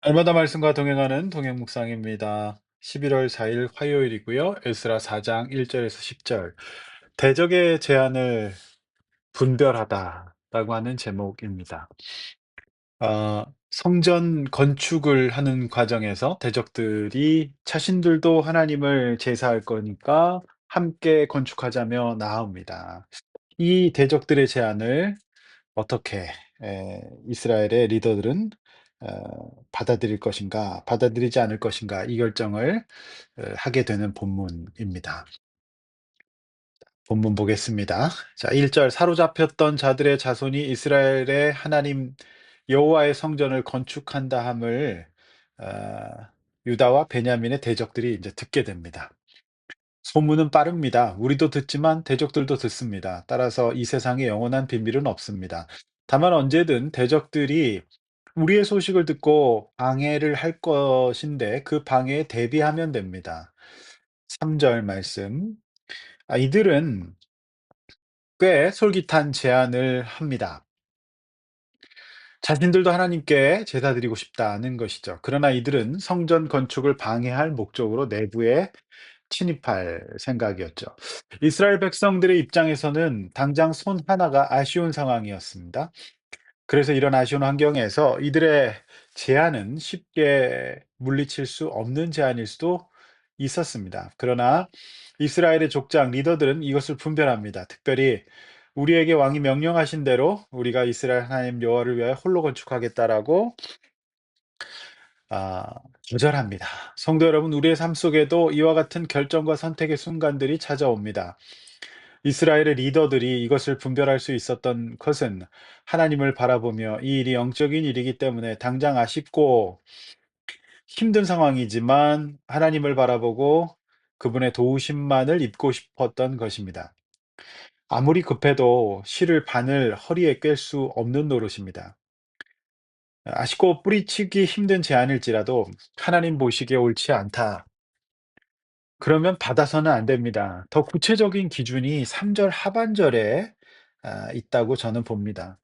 날마다 말씀과 동행하는 동행 묵상입니다. 11월 4일 화요일이고요. 에스라 4장 1절에서 10절. 대적의 제안을 분별하다라고 하는 제목입니다. 성전 건축을 하는 과정에서 대적들이 자신들도 하나님을 제사할 거니까 함께 건축하자며 나옵니다. 이 대적들의 제안을 어떻게 이스라엘의 리더들은 받아들일 것인가, 받아들이지 않을 것인가, 이 결정을 하게 되는 본문입니다. 본문 보겠습니다. 자, 1절 사로잡혔던 자들의 자손이 이스라엘의 하나님 여호와의 성전을 건축한다 함을 어, 유다와 베냐민의 대적들이 이제 듣게 됩니다. 소문은 빠릅니다. 우리도 듣지만 대적들도 듣습니다. 따라서 이 세상에 영원한 비밀은 없습니다. 다만 언제든 대적들이 우리의 소식을 듣고 방해를 할 것인데 그 방해에 대비하면 됩니다. 3절 말씀. 이들은 꽤 솔깃한 제안을 합니다. 자신들도 하나님께 제사 드리고 싶다는 것이죠. 그러나 이들은 성전 건축을 방해할 목적으로 내부에 침입할 생각이었죠. 이스라엘 백성들의 입장에서는 당장 손 하나가 아쉬운 상황이었습니다. 그래서 이런 아쉬운 환경에서 이들의 제안은 쉽게 물리칠 수 없는 제안일 수도 있었습니다. 그러나 이스라엘의 족장 리더들은 이것을 분별합니다. 특별히 우리에게 왕이 명령하신 대로 우리가 이스라엘 하나님 여호와를 위하여 홀로 건축하겠다라고 아, 거절합니다. 성도 여러분, 우리의 삶 속에도 이와 같은 결정과 선택의 순간들이 찾아옵니다. 이스라엘의 리더들이 이것을 분별할 수 있었던 것은 하나님을 바라보며 이 일이 영적인 일이기 때문에 당장 아쉽고 힘든 상황이지만 하나님을 바라보고 그분의 도우심만을 입고 싶었던 것입니다. 아무리 급해도 실을 바늘 허리에 꿰 수 없는 노릇입니다. 아쉽고 뿌리치기 힘든 제안일지라도 하나님 보시기에 옳지 않다. 그러면 받아서는 안 됩니다. 더 구체적인 기준이 3절 하반절에 있다고 저는 봅니다.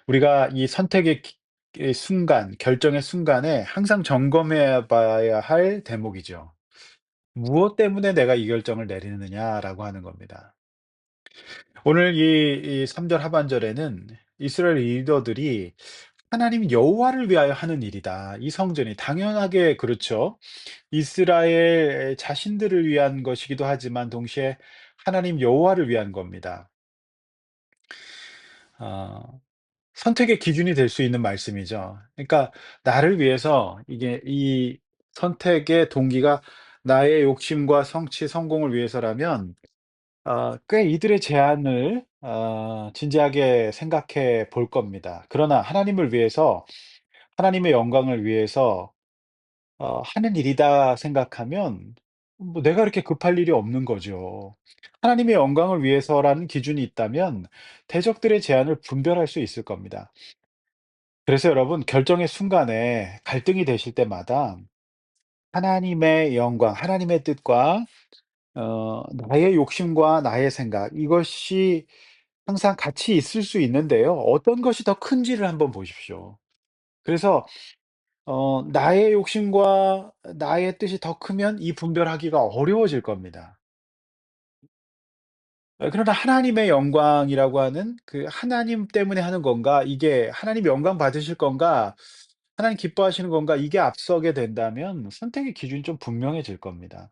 우리가 이 선택의 이 순간, 결정의 순간에 항상 점검해 봐야 할 대목이죠. '무엇 때문에 내가 이 결정을 내리느냐.'라고 하는 겁니다. 오늘 이 3절 하반절에는 이스라엘 리더들이 하나님 여호와를 위하여 하는 일이다. 이 성전이 당연하게 그렇죠. 이스라엘 자신들을 위한 것이기도 하지만 동시에 하나님 여호와를 위한 겁니다. 어 선택의 기준이 될 수 있는 말씀이죠. 그러니까 나를 위해서 이게 이 선택의 동기가 나의 욕심과 성취, 성공을 위해서라면 꽤 이들의 제안을 진지하게 생각해 볼 겁니다. 그러나 하나님을 위해서, 하나님의 영광을 위해서 하는 일이다 생각하면 뭐 내가 그렇게 급할 일이 없는 거죠. 하나님의 영광을 위해서라는 기준이 있다면 대적들의 제안을 분별할 수 있을 겁니다. 그래서 여러분 결정의 순간에 갈등이 되실 때마다 하나님의 영광, 하나님의 뜻과 나의 욕심과 나의 생각 이것이 항상 같이 있을 수 있는데요. 어떤 것이 더 큰지를 한번 보십시오. 그래서 나의 욕심과 나의 뜻이 더 크면 이 분별하기가 어려워질 겁니다. 그러나 하나님의 영광이라고 하는 그 하나님 때문에 하는 건가, 이게 하나님 영광 받으실 건가, 하나님 기뻐하시는 건가, 이게 앞서게 된다면 선택의 기준이 좀 분명해질 겁니다.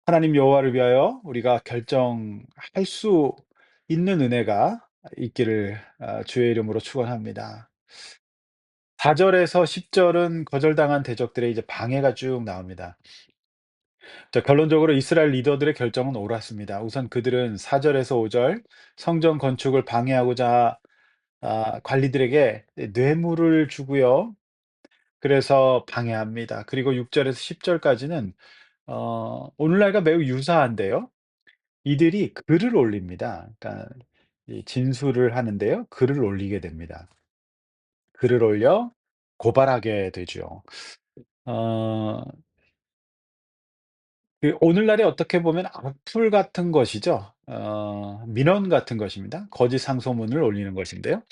하나님 여호와를 위하여 우리가 결정할 수 있는 은혜가 있기를 주의 이름으로 축원합니다. 4 절에서 10 절은 거절당한 대적들의 이제 방해가 쭉 나옵니다. 자, 결론적으로 이스라엘 리더들의 결정은 옳았습니다. 우선 그들은 4 절에서 5절 성전 건축을 방해하고자 관리들에게 뇌물을 주고요. 그래서 방해합니다. 그리고 6 절에서 10 절까지는 오늘날과 매우 유사한데요. 이들이 글을 올립니다. 그러니까 이 진술을 하는데요. 글을 올리게 됩니다. 글을 올려 고발하게 되죠. 어 오늘날에 어떻게 보면 악플 같은 것이죠. 민원 같은 것입니다. 거짓 상소문을 올리는 것인데요.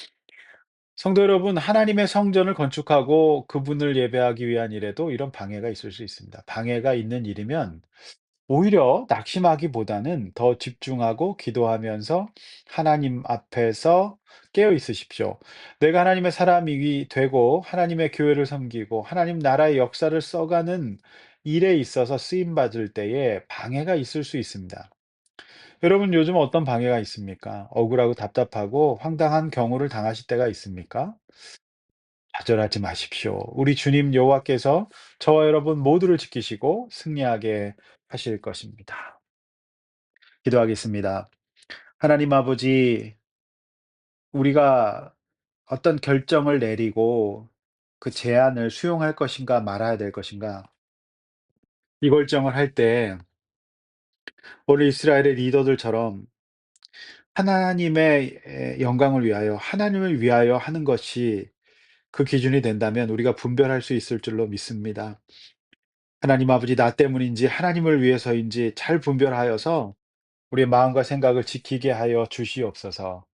성도 여러분, 하나님의 성전을 건축하고 그분을 예배하기 위한 일에도 이런 방해가 있을 수 있습니다. 방해가 있는 일이면 오히려 낙심하기보다는 더 집중하고 기도하면서 하나님 앞에서 깨어 있으십시오. 내가 하나님의 사람이 되고 하나님의 교회를 섬기고 하나님 나라의 역사를 써가는 일에 있어서 쓰임 받을 때에 방해가 있을 수 있습니다. 여러분 요즘 어떤 방해가 있습니까? 억울하고 답답하고 황당한 경우를 당하실 때가 있습니까? 좌절하지 마십시오. 우리 주님 여호와께서 저와 여러분 모두를 지키시고 승리하게 하실 것입니다. 기도하겠습니다. 하나님 아버지, 우리가 어떤 결정을 내리고 그 제안을 수용할 것인가 말아야 될 것인가, 이 결정을 할 때 오늘 이스라엘의 리더들처럼 하나님의 영광을 위하여, 하나님을 위하여 하는 것이 그 기준이 된다면 우리가 분별할 수 있을 줄로 믿습니다. 하나님 아버지, 나 때문인지 하나님을 위해서인지 잘 분별하여서 우리의 마음과 생각을 지키게 하여 주시옵소서.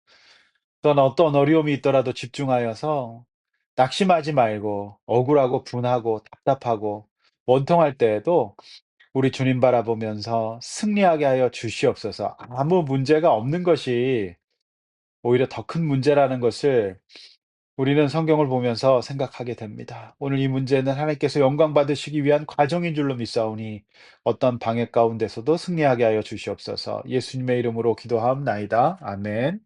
또한 어떤 어려움이 있더라도 집중하여서 낙심하지 말고 억울하고 분하고 답답하고 원통할 때에도 우리 주님 바라보면서 승리하게 하여 주시옵소서. 아무 문제가 없는 것이 오히려 더 큰 문제라는 것을 우리는 성경을 보면서 생각하게 됩니다. 오늘 이 문제는 하나님께서 영광 받으시기 위한 과정인 줄로 믿사오니 어떤 방해 가운데서도 승리하게 하여 주시옵소서. 예수님의 이름으로 기도하옵나이다. 아멘.